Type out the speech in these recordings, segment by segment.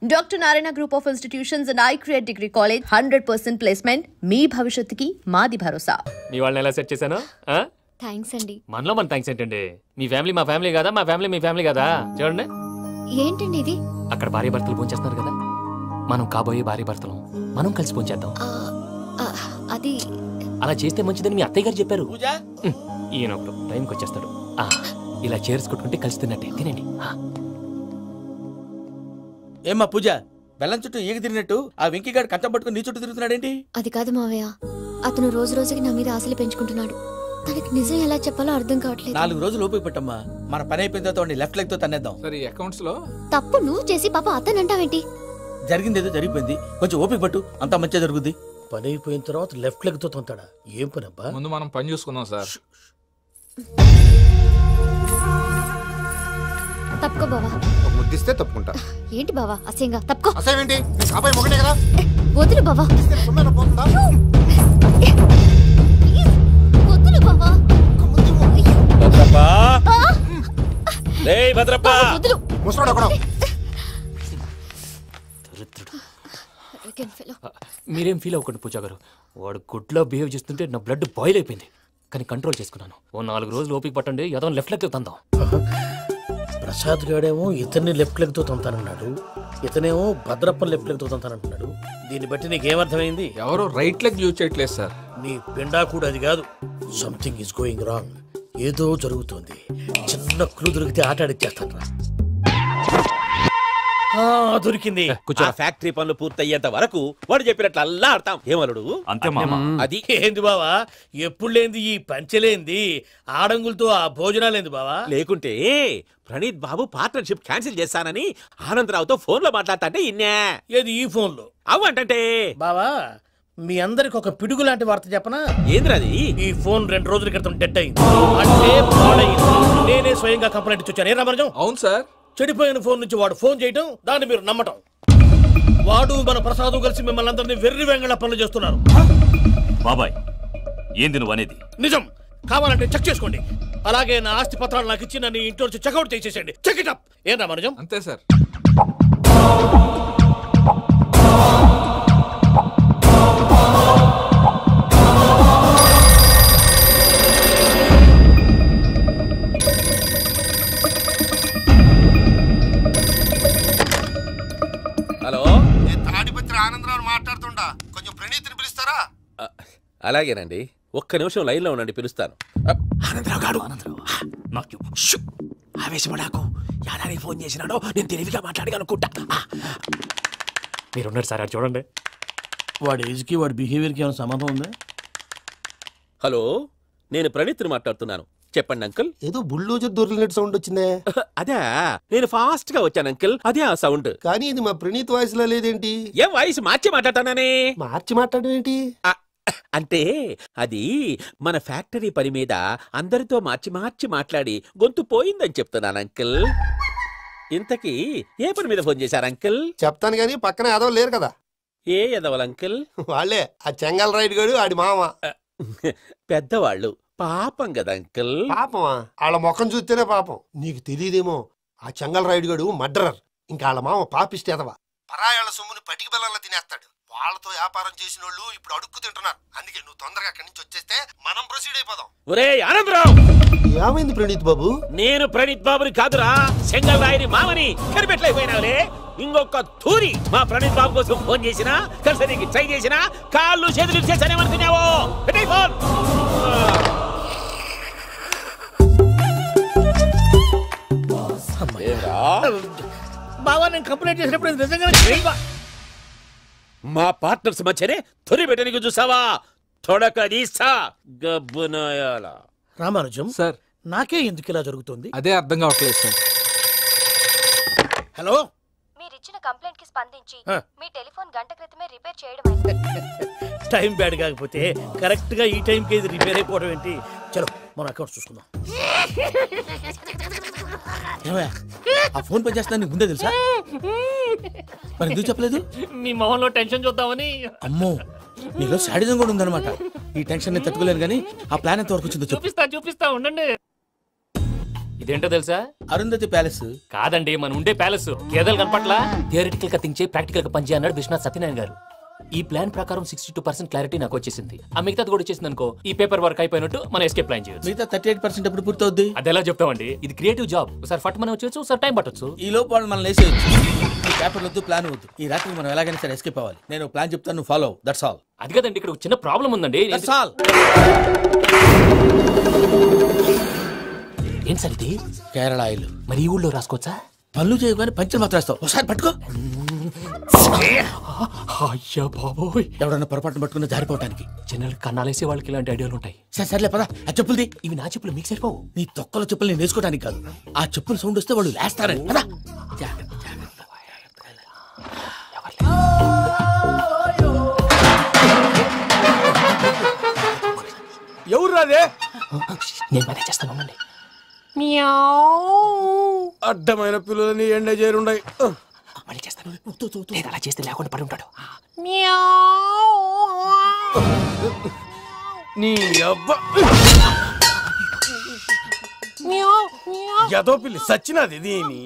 Doctor Narayana group of institutions and iCreate degree college 100% placement. మీ భవిష్యత్తుకి మాది భరోసా. మీ వాళ్ళని ఎలా సెట్ చేశాను? థ్యాంక్స్ అండి. మనలో మన థ్యాంక్స్ ఏంటండి? మీ ఫ్యామిలీ మా ఫ్యామిలీ కదా, మా ఫ్యామిలీ మీ ఫ్యామిలీ కదా. చూడండి, ఏంటండి ఇది? అక్కడ భార్య భర్తలు భోంచేస్తున్నారు కదా, మనం కాబోయే భార్య భర్తలు మనం కలిసి భోంచేద్దాం. అది అలా చేస్తే మంచిదని మీ అత్తయ్య గారు చెప్పారు. ఈయన ఒకడు టైంకి వచ్చేస్తాడు. ఇలా చేర్స్ కొట్టుకుంటే కలిసి తిన్నట్టే. తినండి. ఏమ్మా పూజ, బెల్లం చుట్టూ ఈగ తిరిగినట్టు ఆ వెంకీగాడు కంచం పట్టుకుని నీ చుట్టూ తిరుగుతున్నాడేంటి? అది కాదు మావయ్య, అతను రోజు రోజుకి నా మీద ఆశలు పెంచుకుంటున్నాడు. తనకి నిజం ఎలా చెప్పాలో అర్థం కావట్లేదు. 4 రోజులు ఓపిక పట్టమ్మా, మన పని అయిపోయిన తర్వాత లెఫ్ట్ లెగ్ తో తన్నేద్దాం. సరే, అకౌంట్స్ లో తప్పు నువ్వు చేసి పాప అతను అంటావేంటి? జరిగింది ఏదో జరిగిపోయింది, కొంచెం ఓపిక పట్టు, అంతా మంచిగా జరుగుద్ది. పని అయిపోయిన తర్వాత లెఫ్ట్ లెగ్ తో తొంతాడా? ఏం పని అబ్బా? ముందు మనం పని చూసుకుందాం సార్. తప్పుకో బావా. ఒక ముద్దిస్తే తప్పుకుంటా. ఏంటి బావా అసహ్యంగా? తప్పుకో. అసహ్యం ఏంటి? అబ్బాయి మొగనే కదా. వదులు బావా. వదులు బావా. భద్రప్పా, రేయ్ భద్రప్పా. వదులు. ముసరాడు అక్కడ. మీరేం ఫీల్ అవ్వకండి పూజా గారు. వాడు గుడ్లో బిహేవ్ చేస్తుంటే నా బ్లడ్ బాయిల్ అయిపోయింది, కానీ కంట్రోల్ చేసుకున్నాను. ఓ 4 రోజులు ఓపిక పట్టండి, ఏదో లెఫ్ట్ లెగ్ తందాం. ప్రసాద్ గాడేమో ఇతన్ని లెఫ్ట్ లెగ్ తో తంతానన్నాడు, ఇతనేమో భద్రప్పని లెఫ్ట్ లెగ్ తో తంతానంటున్నాడు. దీన్ని బట్టి నీకేమర్థమైంది? ఎవరు రైట్ లెగ్ యూజ్ చేయట్లేదు సార్. నీ పిండా కూడా అది కాదు. Something is going wrong. ఏదో జరుగుతోంది. చిన్న క్లూ దొరికితే ఆట ఆడిచ్చేస్తాను రా. దొరికింది. ఫ్యాక్టరీ పనులు పూర్తయ్యేంత వరకు వాడు చెప్పినట్లు అల్లా ఆడతాం. ఏమలుడు అంతే మామ. అది ఏంది బావా, ఎప్పుడు లేంది ఈ పంచలేంది, ఆడంగులతో ఆ భోజనాలేంది బావా? లేకుంటే ప్రణీత్ బాబు పార్ట్నర్షిప్ క్యాన్సిల్ చేస్తానని ఆనందరావుతో ఫోన్ లో మాట్లాడతాంటే ఇన్నే. ఏది ఈ ఫోన్ లో? అవ్వంటే బావా, మీ అందరికి ఒక పిడుగు లాంటి వార్త చెప్పనా? ఏంద్రది? ఈ ఫోన్ 2 రోజుల క్రితం డెడ్ అయింది, అంటే పాడైంది. నేనే స్వయంగా కంప్లైంట్ ఇచ్చాను. ఏ రామరాజం? అవును సార్. చెడిపోయిన ఫోన్ నుంచి వాడు ఫోన్ చేయటం, దాన్ని మీరు నమ్మటం. వాడు మన ప్రసాదు కలిసి మిమ్మల్ని అందరినీ వెర్రి వెంగళ పనులు చేస్తున్నారు. బాబాయ్, ఏంది నువ్వు అనేది? నిజం. కావాలంటే చెక్ చేసుకోండి. అలాగే నా ఆస్తి పత్రాలు నాకు ఇచ్చి నన్ను ఇంట్లో నుంచి చెక్అౌట్ చేసేసండి. Check it up. ఏం రామరాజం? అంతే సార్. హలో, నేను తాడిపత్రి ఆనందరావు మాట్లాడుతుండా, కొంచెం ప్రణీతిని పిలుస్తారా? అలాగేనండి, ఒక్క నిమిషం లైన్ లో ఉండండి, పిలుస్తాను. ఆనందరావు గాడు. ఆవేశపడాకు. యాదానికి ఫోన్ చేసినాడో నేను తెలివిగా మాట్లాడగలనుకుంటా. మీరున్నారు సార్, చూడండి. వాడి ఏజ్ కి వాడి బిహేవియర్ కి ఏమైనా సంబంధం ఉందా? హలో, నేను ప్రణీత్ని మాట్లాడుతున్నాను. చెప్పండి అంకుల్. ఏదో బుల్డోజర్ దొరికినట్టు సౌండ్ వచ్చిందే. అదే, నేను ఫాస్ట్ గా వచ్చాను అంకుల్, అదే ఆ సౌండ్. కానీ ఇది మా ప్రణీత్ వాయిస్ లా లేదేంటి? ఏం వాయిస్ మార్చి మాట్లాడతానని? మార్చి మాట్లాడడం ఏంటి? అంటే అది మన ఫ్యాక్టరీ పని మీద అందరితో మార్చి మార్చి మాట్లాడి గొంతు పోయిందని చెప్తున్నాను అంకుల్. ఇంతకీ ఏ పని మీద ఫోన్ చేశారు అంకుల్? చెప్తాను గానీ పక్కన ఎదవ లేరు కదా. ఏ ఎదవలు అంకుల్? వాళ్ళే, ఆ చెంగల్ రైడ్ గాడు ఆడి మామ. పెద్దవాళ్ళు, పాపం కదా అంకుల్. పాపమా? వాళ్ళ ముఖం చూస్తేనే పాపం. నీకు తెలియదేమో, ఆ చెంగల్ రైడ్ గాడు మర్డరర్. ఇంకా వాళ్ళ మామ పాపిష్టి ఎదవ. పరాయాళ్ళ సొమ్ముని పటికి బెల్లంలో తినేస్తాడు. వాళ్ళతో వ్యాపారం చేసిన వాళ్ళు ఇప్పుడు అడుక్కు తింటున్నారు. అందుకే నువ్వు తొందరగా అక్కడి నుంచి వచ్చేస్తే మనం ప్రొసీడ్ అయిపోదాం. ఒరే ఆనందరావు! ఏమైంది ప్రణీత్ బాబు? నేను ప్రణీత్ బాబుని కాదురా, సెంగల్ రాయని మామని. కనిపెట్టలేకపోయినావులే. ఇంకొక తూరి మా ప్రణీత్ బాబు కోసం ఫోన్ చేసినా, కలిసి ట్రై చేసినా కాళ్ళు చేతులు చేశానేమనుకున్నావో. ఫోన్ బావా, నేను కంప్లైంట్ చేసినప్పుడు నిజంగా మా పార్ట్నర్స్ మధ్యనే తొలి పెట్టడానికి చూసావా? తొడక తీస్తా గబ్బునాయాల. రామానుజం సార్, నాకే ఎందుకు ఇలా జరుగుతుంది? అదే అర్థం కావట్లేదు సార్. హలో, మీరిచ్చిన కంప్లైంట్ కి స్పందించి మీ టెలిఫోన్ గంట క్రితమే రిపేర్ చేయడం అయింది. టైం బ్యాడ్ కాకపోతే కరెక్ట్ గా ఈ టైంకి ఇది రిపేర్ అయిపోవడం ఏంటి? చలో మన అకౌంట్ చూసుకుందాం. ఆ ఫోన్ పని చేస్తున్నా నీకు ముందే తెలుసా? మరి ఎందుకు చెప్పలేదు? మీ మొహంలో టెన్షన్ చూద్దామని. అమ్మో, నీలో శాడిజం కూడా ఉందన్నమాట. ఈ టెన్షన్ నేను తట్టుకోలేను, కానీ ఆ ప్లాన్ ఎంత వరకు వచ్చిందో చూపిస్తా ఉండండి. ఇదేంటో తెలుసా? అరుంధతి ప్యాలెస్ కాదండి, మన ఉండే ప్యాలెస్. గేదెలు కనపట్లా? థియరిటికల్ గా థింక్ చేయి, ప్రాక్టికల్ గా పనిచేయి అన్నాడు విశ్వనాథ్ సత్యనారాయణ గారు. ఈ ప్లాన్ ప్రకారం 62% క్లారిటీ నాకు వచ్చేసింది. ఆ మిగతాది కూడా వచ్చేసింది అనుకో, ఈ పేపర్ వర్క్ అయిపోయినట్టు మనం ఎస్కేప్ ప్లాన్ చేయొచ్చు. మిగతా 38% ఎప్పుడు పూర్తవుద్ది? అది ఎలా చెప్తామండి? ఇది క్రియేటివ్ జాబ్. ఒకసారి ఫట్ మనం వచ్చేచ్చు, ఒకసారి టైం పట్టొచ్చు. ఈ లోపు వాళ్ళు మనం లేసేయచ్చు. ఈ పేపర్ వద్దు, ప్లాన్ వద్దు. ఈ రాత్రి మనం ఎలాగైనా సరే ఎస్కేప్ అవ్వాలి. నేను ప్లాన్ చెప్తాను, నువ్వు ఫాలో. That's all. అది కదండి, ఇక్కడ ఒక చిన్న ప్రాబ్లం ఉందండి. That's all. ఏం సార్ ఇది? కేరళ ఆయిల్. మరి ఈ ఊళ్ళో రాసుకోవచ్చా? పనులు చేయగానే పంచర్ మాత్రం వేస్తావు. ఒకసారి పట్టుకో. అయ్యా బాబోయ్, ఎవడన్నా పొరపాటున పట్టుకున్న జారిపోవటానికి. జనరల్ కన్నాలేసే వాళ్ళకి ఇలాంటి ఐడియాలు ఉంటాయి. సర్లే పదా, ఆ చెప్పులది. ఇవి నా చెప్పులు, మీకు సరిపోవు. నీ తొక్కల చెప్పులు నేను వేసుకోవడానికి కాదు, ఆ చెప్పులు సౌండ్ వస్తే వాళ్ళు లేస్తారని. పదా. ఎవరు రాదే? నేను మనే చేస్తాను. అడ్డమైన పిల్లలని ఎండ చేరుండయి. మళ్ళీ చేస్తాను. లేదు, అలా చేస్తే లేకుండా పడి ఉంటాడు. నీ అబ్బా ఎదో పిల్లి సచ్చినది దీని.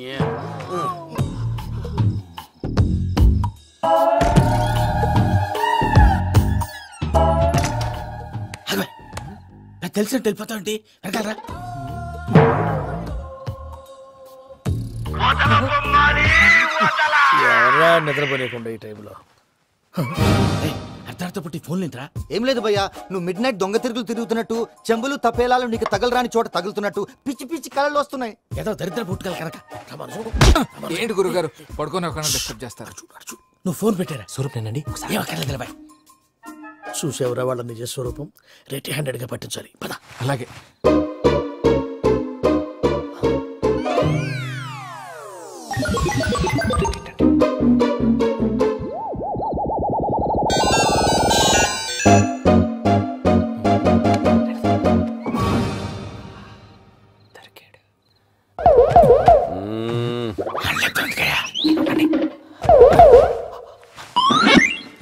నాకు తెలిసినట్టు వెళ్ళిపోతా ఉంటే వెనకాలరా. ఎవరా నిద్రపోలేకుండా ఈ టైంలో? అర్ధార్థ పుట్టి ఫోన్ లేంట్రా? ఏం లేదు భయ్యా, నువ్వు మిడ్ నైట్ దొంగ తిరుగులు తిరుగుతున్నట్టు, చెంబులు తపేలాలు నీకు తగలరాని చోట తగులుతున్నట్టు పిచ్చి పిచ్చి కళలు వస్తున్నాయి. ఏదో దరిద్ర పుట్టుకల కనుక. ఏంటి గురుగారు పడుకొని ఒక డిస్టర్బ్ చేస్తారు? నువ్వు ఫోన్ పెట్టారా? స్వరూపేనండి. ఏమక్కర్లేదు. చూసేవరా వాళ్ళ నిజ స్వరూపం? రెడీ హ్యాండెడ్ గా పట్టించాలి. పద. అలాగే.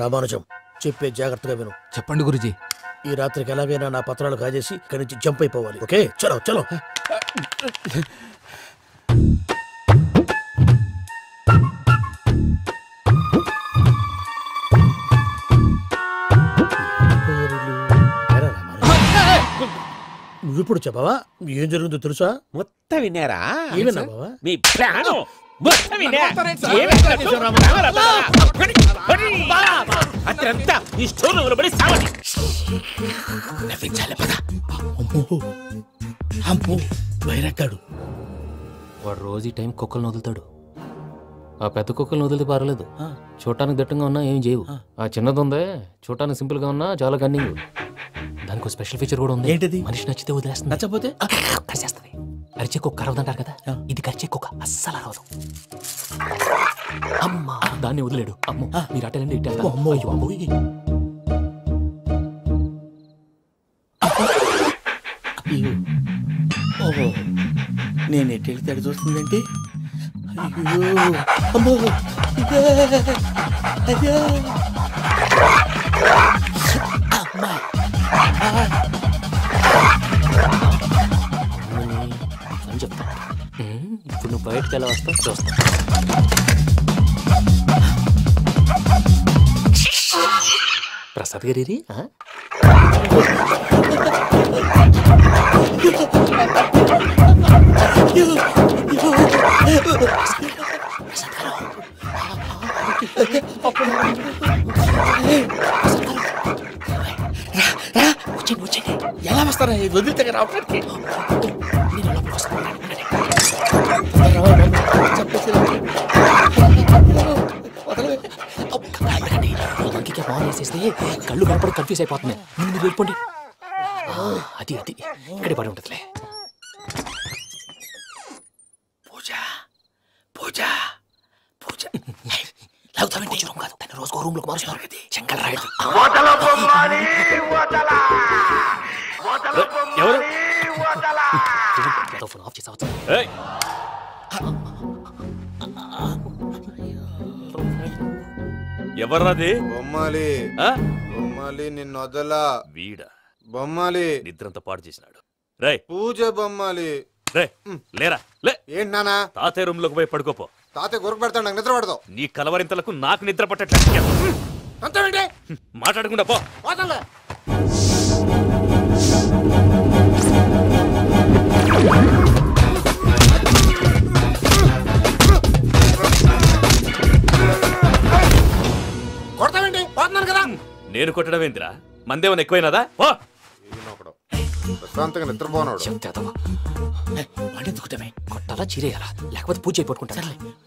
రామానుజం, చెప్పే జాగ్రత్తగా విను. చెప్పండి గురుజీ. ఈ రాత్రికి ఎలాగైనా నా పత్రాలు కాజేసి ఇక్కడి నుంచి జంప్ అయిపోవాలి. ఓకే, చలో చలో. నువ్విప్పుడు చెప్పవా ఏం జరుగుతుందో తెలుసా? మొత్తం విన్నారా? ఏమన్నా బావా? మీ ప్రాణం మొత్తం విన్నా. అత్యంతా ఈ స్టోర్ లో పడి సావని. నవ్వించాలి. పద. అమ్మో అమ్మో, వైరక్కాడు. వాడు రోజు ఈ టైం కుక్కలను వదులుతాడు. ఆ పెద్ద కుక్కలను వదిలితే పర్లేదు, చూడటానికి దట్టంగా ఉన్నా ఏం చేయవు. ఆ చిన్నది ఉందే, చూడటానికి సింపుల్ గా ఉన్నా చాలా కన్నింగ్. దానికి ఒక స్పెషల్ ఫీచర్ కూడా ఉంది. ఏంటిది? మనిషి నచ్చితే వదిలేస్తుంది, నచ్చపోతే కరిచేస్తుంది. అరిచే కుక్క అరవదంటారు కదా, ఇది కరిచే కుక్క అస్సలు అరవదు. అమ్మా, దాన్ని వదిలేడు. అమ్మో, మీరు అటెండి ఇట్టే. అమ్మో. ఓహో, నేను ఎట్టి వెళ్తాడు చూస్తుందంటే. అయ్యో అమ్మో, అయ్యో అమ్మా. అని చెప్తా. ఇప్పుడు నువ్వు బయటకు ఎలా వస్తావు చూస్తా. ప్రసాద్ గారి ఎలా వస్తారా? వదిలితే రావడానికి బాగా వేసేస్తే కళ్ళు కనపడి కన్ఫ్యూజ్ అయిపోతున్నాయి. మీరు వెళ్ళిపోండి. అది అది ఇక్కడే పడి ఉంటుందిలే. పూజ పూజ పూజ లాగుతామంటే రూమ్ కాదు, తన రోజుకో రూమ్ లోకి మారుస్తున్నారు కదా. చెంగల్ రాయుడు. ఫోన్ ఆఫ్ చేసావచ్చు. ఎవర్రాది? బొమ్మాలి. బొమ్మాలి నిన్ను వదలా. వీడ బొమ్మాలి నిద్రంతా పాడు చేసినాడు. రై పూజ బొమ్మాలి. రే లేరా లే. ఏంటి నానా? తాతయ్య రూమ్ లోకి పోయి పడుకోపో. తాతయ్య గురకు పెడతాడు, నాకు నిద్ర పడదు. నీ కలవరింతలకు నాకు నిద్ర పట్టట్లేదు. అంతేంటి? మాట్లాడకుండా పో. పోతాలే. కొడతావేంటి? పోతున్నాను కదా. నేను కొట్టడం ఏంటిరా? మందేమన్నా ఎక్కువైనదా? పో. ప్రశాంతంగా నిద్రపోనాడు. వాడెందుకుంటామే? కొట్టాలా చీరేయాలా? లేకపోతే పూజ అయిపోట్టుకుంటా.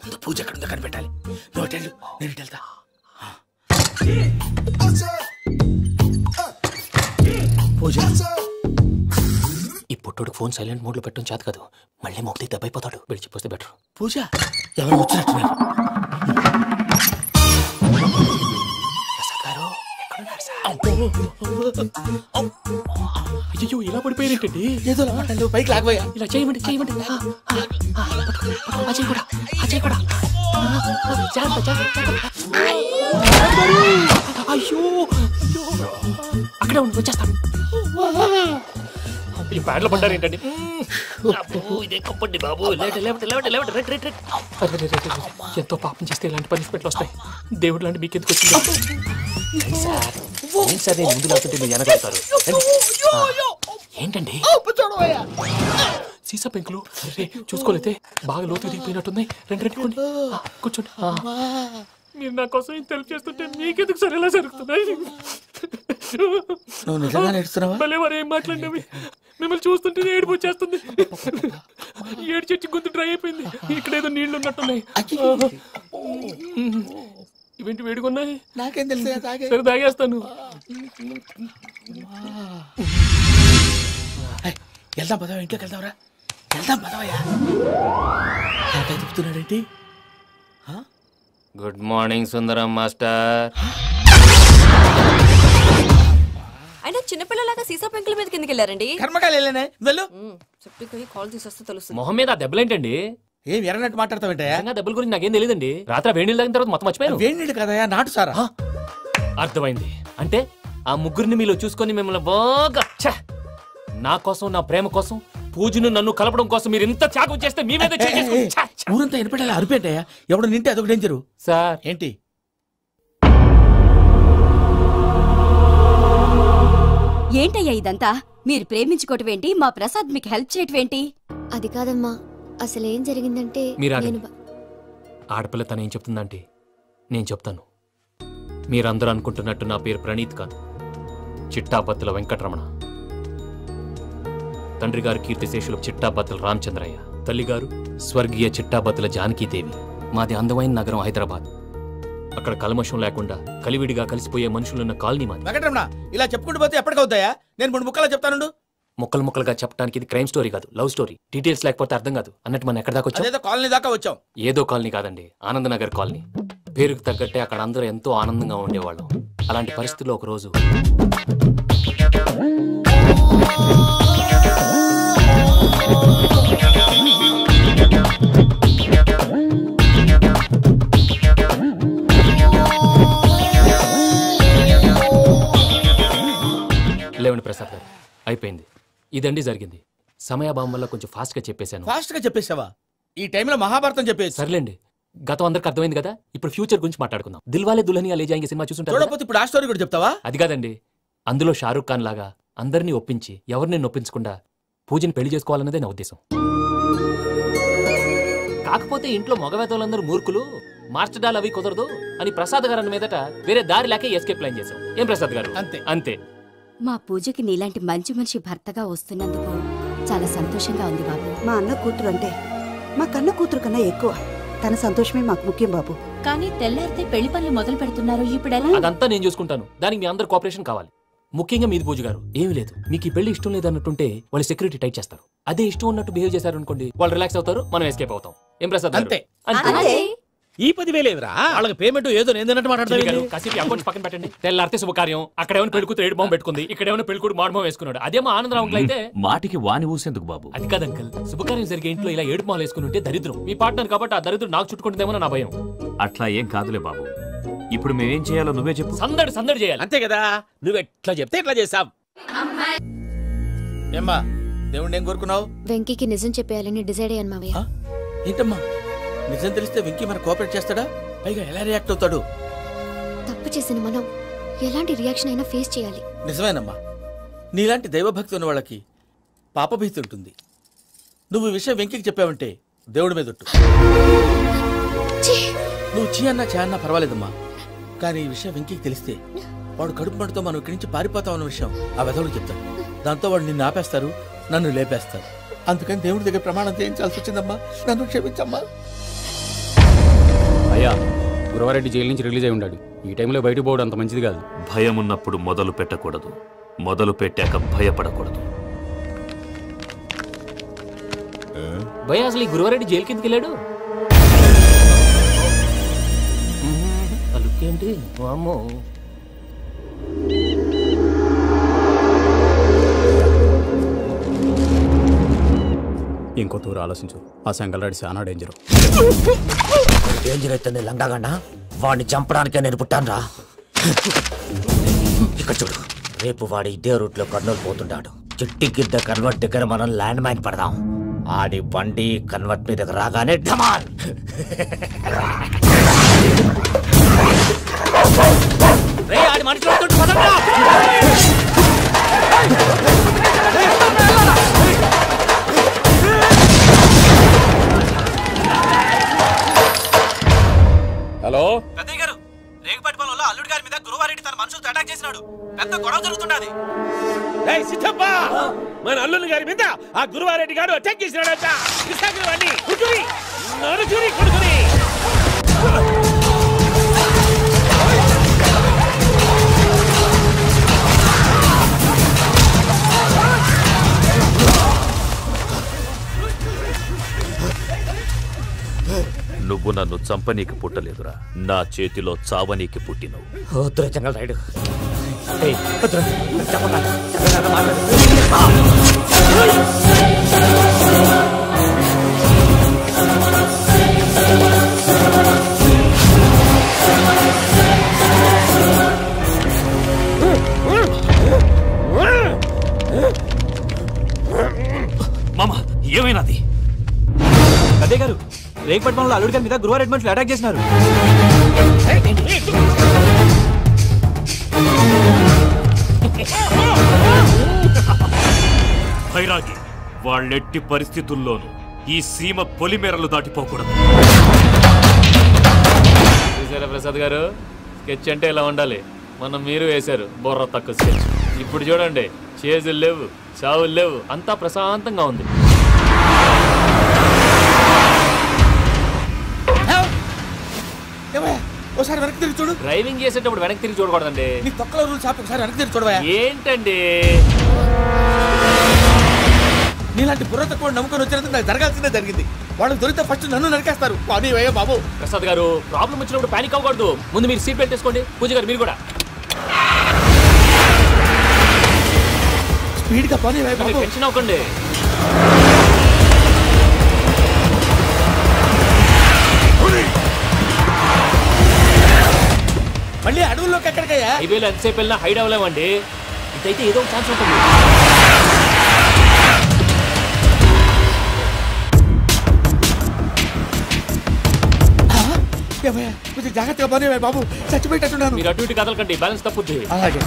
ముందు పూజ ఎక్కడ ఉందో కనిపెట్టాలి. నువ్వు వెళ్ళు, నేను వెళ్తా. పూజ ఈ పుట్టుడికి ఫోన్ సైలెంట్ మోడ్ లో పెట్టడం చేత కాదు. మళ్ళీ మొక్కటి దెబ్బైపోతాడు. విడిచిపోతే బెటర్. పూజ ఎవరు వచ్చినట్టున్నారు? అయ్యో ఇలా పడిపోయారేంటండి? ఏదో పైకి లాగబోయా. ఇలా చేయమండి చేయమండి. అజయ్ కూడా అజయ్ కూడా. అయ్యో అక్కడే ఉండి వచ్చేస్తాను. ఈ ప్యాడ్లో పడ్డారు ఏంటండి? ఇదే కంపండి బాబు. ఎంతో పాపం చేస్తే ఇలాంటి పనిష్మెంట్లు వస్తాయి. దేవుడు లాంటి మీకు ఎందుకు వచ్చింది సార్? ఏం సార్ నేను ముందు లేకుంటే మీరు వెనకాడతారు ఏంటండి? సీసా పెంకులు చూసుకోలేతే బాగా లోతు దిగిపోయినట్టున్నాయి. రెండు రెండు కూర్చోండి. మీరు నా కోసం ఇంత హెల్ప్ చేస్తుంటే మీకెందుకు సరే ఎలా జరుగుతున్నాయి? నువ్వు నిజంగా నేర్చుతున్నావా? భలే వారు ఏం మాట్లాడినవి. మిమ్మల్ని చూస్తుంటే ఏడుపు వచ్చేస్తుంది. ఏడు చెట్టు గొంతు డ్రై అయిపోయింది. ఇక్కడ ఏదో నీళ్లు ఉన్నట్టున్నాయి. ఇవేంటి వేడుకున్నాయి? నాకేం తెలుసు. సరే తాగేస్తాను. వెళ్దాం పదవా, ఇంట్లోకి వెళ్దాంరా. వెళ్దాం పదవయ్యా. చెప్తున్నాడేంటి? గుడ్ మార్నింగ్ సుందరం మాస్టర్. అయినా చిన్నపిల్లలాగా సీసా పెంకుల మీద కిందకి వెళ్ళారండి. కర్మకాయలు వెళ్ళానే. వెళ్ళు. చెప్పి కాల్ తీసేస్తే తెలుస్తుంది. మొహం మీద దెబ్బలేంటండి? ఏం ఎర్రనట్టు మాట్లాడతావేంటయా? దెబ్బల గురించి నాకేం తెలియదండి. రాత్రి వేడి నీళ్ళు తాగిన తర్వాత మొత్తం మర్చిపోయాను. వేడి నీళ్ళు కదయా, నాటు సారా. అర్థమైంది. అంటే ఆ ముగ్గురిని మీలో చూసుకొని మిమ్మల్ని బాగా నా కోసం, నా ప్రేమ కోసం, పూజను నన్ను కలపడం కోసం మీరు ఇంత త్యాగం చేస్తే మీ మీద ఊరంతా ఎనపెట్టాలి. అరిపేటయా ఎవడు నింటే అదొక డేంజరు సార్. ఏంటి ఏంటయ్యా ఇదంతా? మీరు ప్రేమించుకోవటం ఏంటి? మా ప్రసాద్ మీకు హెల్ప్ చేయటం ఏంటి? అది కాదమ్మా, అసలేం జరిగిందంటే ఆడపిల్ల తను ఏం చెప్తుందంటే నేను చెప్తాను. మీరందరూ అనుకుంటున్నట్టు నా పేరు ప్రణీత్ కాదు, చిట్టాబత్తుల వెంకటరమణ. తండ్రి గారు కీర్తిశేషులు చిట్టాబత్తుల రామచంద్రయ్య, తల్లిగారు స్వర్గీయ చిట్టాబత్తుల జానకీదేవి. మాది అందమైన నగరం హైదరాబాద్. అక్కడ కల్మషం లేకుండా కలివిడిగా కలిసిపోయే మనుషులున్న కాలనీ మాది. వెంకటరమణ ఇలా చెప్పుకుంటూ పోతే ఎప్పటికవుతాయా? నేను 3 ముక్కలా చెప్తాను. ముక్కలు ముక్కలుగా చెప్పడానికి ఇది క్రైమ్ స్టోరీ కాదు, లవ్ స్టోరీ. డీటెయిల్స్ లేకపోతే అర్థం కాదు. అన్నట్టు మనం ఎక్కడ దాకా వచ్చాం? ఏదో కాలనీ దాకా వచ్చాం. ఏదో కాలనీ కాదండి, ఆనందనగర్ కాలనీ. పేరుకు తగ్గట్టే అక్కడ అందరూ ఎంతో ఆనందంగా ఉండేవాళ్ళం. అలాంటి పరిస్థితుల్లో ఒక రోజు లేవండి ప్రసాద్ గారు, అయిపోయింది. ఇదండి జరిగింది. సమయాభావం వల్ల కొంచెం ఫాస్ట్ గా చెప్పేశాను. ఫాస్ట్ గా చెప్పేసావా? ఈ టైంలో మహాభారతం చెప్పేసి. సర్లేండి, గతం అందరికి అర్థమైంది కదా. ఇప్పుడు ఫ్యూచర్ గురించి మాట్లాడుకుందాం. దిల్వాలే దుల్హనియా లే జాయేంగే సినిమా చూసుంటారు. చూడకపోతే ఇప్పుడు ఆ స్టోరీ కూడా చెప్తావా? అది కాదండి, అందులో షారూక్ ఖాన్ లాగా అందరినీ ఒప్పించి ఎవరిని నొప్పించకుండా పూజని పెళ్లి చేసుకోవాలన్నదే నా ఉద్దేశం. కాకపోతే ఇంట్లో మగవేతలందరూ మూర్ఖులు, మార్చడాలు అవి కుదరదు అని ప్రసాద్ గారు అన్న మీదట వేరే దారి లేక ఎస్కేప్ ప్లాన్ చేశాం. ఏం ప్రసాద్ గారు? అంతే అంతే. మా పూజకి నీలాంటి మంచి మనిషి భర్తగా వస్తున్నందుకు చాలా సంతోషంగా ఉంది బాబు. మా అన్న కూతురు అంటే మా కన్న కూతురు కన్నా ఎక్కువ. తన సంతోషమే మాకు ముఖ్యం బాబు. కానీ తెల్లారితే పెళ్లి పనులు మొదలు పెడుతున్నారు, ఇప్పుడు ఎలా? అదంతా నేను చూసుకుంటాను. దానికి మీ అందరు కోఆపరేషన్ కావాలి. ముఖ్యంగా మీది పూజ గారు. ఏమీ లేదు, మీకు ఈ పెళ్లి ఇష్టం లేదన్నట్టుంటే వాళ్ళు సెక్యూరిటీ టైట్ చేస్తారు. అదే ఇష్టం ఉన్నట్టు బిహేవ్ చేశారు అనుకోండి, వాళ్ళు రిలాక్స్ అవుతారు, మనం ఎస్కేప్ అవుతాం. ఏం ప్రసాద్? అంతే. ఈ 10,000 ఏమిరా? వాళ్ళకి పేమెంట్ ఏదో నేనన్నట్టు మాట్లాడతారు. కాసేపు అకౌంట్స్ పక్కన పెట్టండి. తెల్లారితే శుభకార్యం. అక్కడ ఏమైనా పెళ్ళికూతురు ఏడు బాంబు పెట్టుకుంది, ఇక్కడ ఏమైనా పెళ్ళికూడు మాడు బాంబు వేసుకున్నాడు. అదేమో ఆనందరావు అంకుల్ అయితే మాటికి వాని ఊసేందుకు బాబు? అది కాదు అంకుల్, శుభకార్యం జరిగే ఇంట్లో ఇలా ఏడు మాలు వేసుకుని ఉంటే దరిద్రం. మీ పార్ట్నర్ కాబట్టి ఆ దరిద్రం నాకు చుట్టుకుంటుందేమో నా భయం. అట్లా ఏం కాదులే బాబు. ఇప్పుడు మేమేం చేయాలో నువ్వే చెప్పు. సందడి సందడి చేయాలి. అంతే కదా, నువ్వు ఎట్లా చెప్తే ఎట్లా చేసాం. ఏమ్మా దేవుడిని ఏం కోరుకున్నావు? వెంకీకి నిజం చెప్పేయాలని డిసైడ్ అయ్యాను మావయ్య. ఏంటమ్మా నిజం తెలిస్తే వెంకీ మన కోఆపరేట్ చేస్తాడా? పైగా ఎలా రియాక్ట్ అవుతాడు? తప్పు చేసిన మనం ఎలాంటి రియాక్షన్ అయినా ఫేస్ చేయాలి. నిజమేనమ్మా, నీలాంటి దైవభక్తి ఉన్న వాళ్ళకి పాపభీతి ఉంటుంది. నువ్వు ఈ విషయం వెంకీకి చెప్పావంటే దేవుడి మీద ఒట్టు. నువ్వు చీ అన్నా చే అన్నా పర్వాలేదమ్మా, కానీ ఈ విషయం వెంకీకి తెలిస్తే వాడు కడుపు మంటతో మనం ఇక్కడి నుంచి పారిపోతాం అన్న విషయం ఆ వెధవుడికి చెప్తాడు. దాంతో వాడు నిన్ను ఆపేస్తారు, నన్ను లేపేస్తారు. అందుకని దేవుడి దగ్గర ప్రమాణం చేయించాల్సి వచ్చిందమ్మా, నన్ను క్షమించమ్మా. అయ్యా, గురవారెడ్డి జైలు నుంచి రిలీజ్ అయి ఉన్నాడు. ఈ టైంలో బయటకు పోవడం అంత మంచిది కాదు. భయం ఉన్నప్పుడు మొదలు పెట్టకూడదు, మొదలు పెట్టాక భయపడకూడదు. భయ అసలు ఈ గురువారెడ్డి జైలు కిందకి వెళ్ళాడు. అలుకేంటి అమ్మో. ఇంకో తూరు ఆలోచించు. ఆ సంగల్రాడి చాలా డేంజర్. డేంజర్ అయితే లంగాగండ వాడిని చంపడానికే నేను పుట్టాను రా. ఇక్కడ చూడు, రేపు వాడు ఇదే రూట్ లో కర్నూలు పోతుంటాడు. చిట్టి గిద్ద కన్వర్ట్ దగ్గర మనం ల్యాండ్ మైన్ పడదాం. ఆడి బండి కన్వర్ట్ మీద రాగానే ఢమాల్. ఆడి మనుషులు హలో పెద్దయ్య గారు, రేగుపాటి పొలంలో అల్లుడి గారి మీద గురువారెడ్డి తన మనుషులతో అటాక్ చేసినాడు. పెద్ద గొడవ జరుగుతున్నది. సిద్ధప్ప, మన అల్లుని గారి మీద ఆ గురువారెడ్డి గారు అటాక్ చేసినాడట. కృష్ణాగిరి నరుచురి కొడుకుని. నువ్వు నన్ను చంపనీకి పుట్టలేదురా, నా చేతిలో చావనీకి పుట్టినవు. వద్దురా జంగల్ రైడ్. మామ ఏమైనాది? పెద్దయ్య గారు, రేగుపాటి పొలంలో అల్లుడి గారి మీద గురువారెడ్డి మనుషులు అటాక్ చేసినారు. భైరాగి, వాళ్ళెట్టి పరిస్థితుల్లోనూ ఈ సీమ పొలిమేరలు దాటిపోకూడదు. చూసారా ప్రసాద్ గారు, స్కెచ్ అంటే ఇలా ఉండాలి. మనం మీరు వేశారు బొర్ర తక్కువ స్కెచ్. ఇప్పుడు చూడండి, చేజులు లేవు, చావులు లేవు, అంతా ప్రశాంతంగా ఉంది. ఒకసారి వెనక్కి తిరిగి చూడు. డ్రైవింగ్ చేసేటప్పుడు వెనక్కి తిరిగి చూడకూడదండి. నీ తొక్కలో రూల్స్ ఆపి ఒకసారి వెనక్కి తిరిగి చూడవా. ఏంటండి నీలాంటి బుర్ర తక్కువ నమ్ముకొని వచ్చినందుకు నాకు జరగాల్సిందే జరిగింది. వాళ్ళకి దొరికితే ఫస్ట్ నన్ను నరికేస్తారు. కానీ బాబు ప్రసాద్ గారు, ప్రాబ్లం వచ్చినప్పుడు పానిక్ అవ్వకూడదు. ముందు మీరు సీట్ బెల్ట్ వేసుకోండి. పూజ గారు మీరు కూడా స్పీడ్ గా పని టెన్షన్ అవ్వకండి. మళ్ళీ అడవుల్లోకి ఎక్కడికయ్యా? హైవేలో ఎంతసేపు వెళ్ళినా హైడ్ అవ్వలేమండి. ఇదైతే ఏదో ఒక ఛాన్స్ ఉంటుంది. కొంచెం జాగ్రత్తగా పని బాబు, చచ్చిపోయేటట్టున్నాను. మీరు అటు ఇటు కదలకండి, బ్యాలెన్స్ తప్పుద్ది. అలాగే.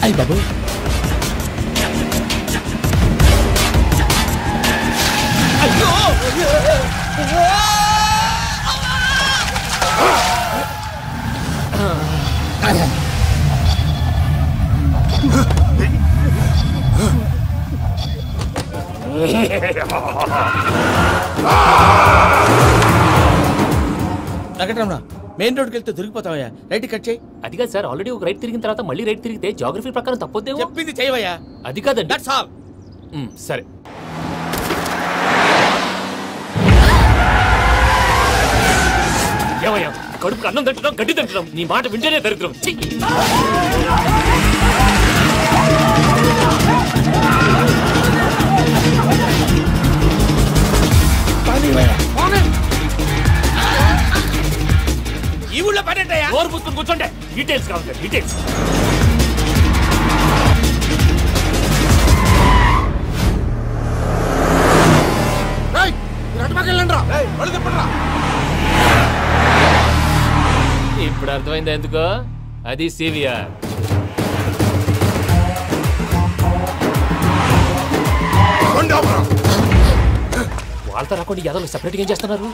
అయ్యి బాబు, వెంకటరమణ, మెయిన్ రోడ్కి వెళ్తే దొరికిపోతావయ్యా. రైట్ కట్ చేయి. అది కాదు సార్, ఆల్రెడీ ఒక రైట్ తిరిగిన తర్వాత మళ్ళీ రైట్ తిరిగితే జాగ్రఫీ ప్రకారం తప్పొద్దేమో. చెప్పింది చేయవయ్యా. అది కాదండి. That's all. సరే. ఏమయ్యా, కడుపుకి అన్నం తింటున్నాం, గడ్డి తింటున్నాం, నీ మాట వింటేనే దరిద్రం. ఈ ఊళ్ళో పడేటయ్యా. కూర్చోండి. డీటెయిల్స్ కావాలి, డీటెయిల్స్. ఇప్పుడు అర్థమైంది ఎందుకో, అది సివిఆర్. వాళ్ళతో రాకుండా యాదవ్ సెపరేట్గా ఏం చేస్తున్నారు?